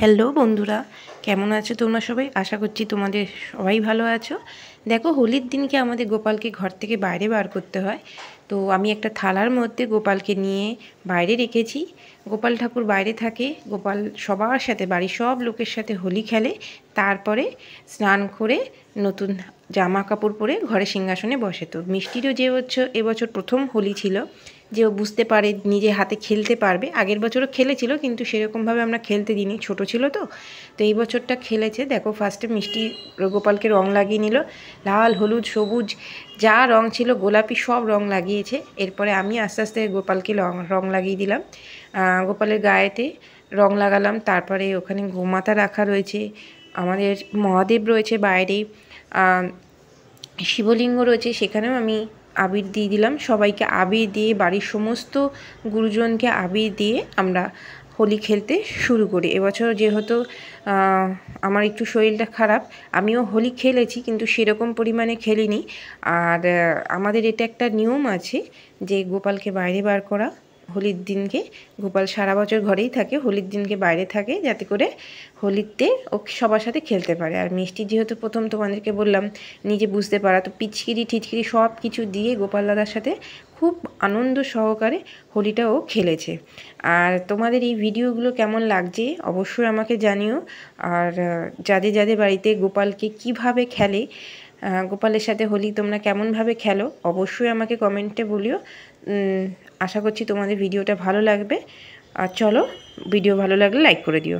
Hello বন্ধুরা, কেমন আছো তোমরা সবাই? আশা করছি তোমাদের সবাই ভালো আছো। দেখো, হোলির দিনকে আমাদের গোপালকে ঘর থেকে বাইরে বার করতে হয়। তো আমি একটা থালার মধ্যে গোপালকে নিয়ে বাইরে রেখেছি। গোপাল ঠাকুর বাইরে থাকে। গোপাল সবার সাথে, বাড়ির সব লোকের সাথে হোলি খেলে। তারপরে স্নান করে নতুন জামা কাপড় পরে ঘরে সিংহাসনে বসে। তো মিষ্টিরও যে এবছর প্রথম হোলি ছিল, যে ও বুঝতে পারে নিজে হাতে খেলতে পারবে। আগের বছরও খেলেছিল, কিন্তু সেরকমভাবে আমরা খেলতে দিইনি, ছোট ছিল তো। তো এই বছরটা খেলেছে। দেখো, ফার্স্টে মিষ্টি গোপালকে রং লাগিয়ে নিল। লাল, হলুদ, সবুজ যা রং ছিল, গোলাপি সব রং লাগিয়েছে। এরপরে আমি আস্তে আস্তে গোপালকে রং লাগিয়ে দিলাম। গোপালের গায়েতে রং লাগালাম। তারপরে ওখানে গোমাতা রাখা রয়েছে, আমাদের মহাদেব রয়েছে বাইরে, শিবলিঙ্গ রয়েছে, সেখানেও আমি আবির দিয়ে দিলাম। সবাইকে আবির দিয়ে, বাড়ির সমস্ত গুরুজনকে আবির দিয়ে আমরা হোলি খেলতে শুরু করি। এবছর যেহেতু আমার একটু শরীরটা খারাপ, আমিও হোলি খেলেছি, কিন্তু সেরকম পরিমাণে খেলিনি। আর আমাদের এটা একটা নিয়ম আছে যে গোপালকে বাইরে বার করা হোলির দিনকে। গোপাল সারা বছর ঘরেই থাকে, হোলির দিনকে বাইরে থাকে, যাতে করে হোলিতে ও সবার সাথে খেলতে পারে। আর মিষ্টি যেহেতু প্রথম তোমাদেরকে বললাম নিজে বুঝতে পারা, তো পিচকিরি টিচকিরি সব কিছু দিয়ে গোপাল দাদার সাথে খুব আনন্দ সহকারে হোলিটা ও খেলেছে। আর তোমাদের এই ভিডিওগুলো কেমন লাগছে অবশ্যই আমাকে জানিও। আর যাদের যাদের বাড়িতে গোপালকে কিভাবে খেলে, গোপালের সাথে হোলি তোমরা কেমনভাবে খেলো, অবশ্যই আমাকে কমেন্টে বলিও। আশা করছি তোমাদের ভিডিওটা ভালো লাগবে। আর চলো, ভিডিও ভালো লাগলে লাইক করে দিও।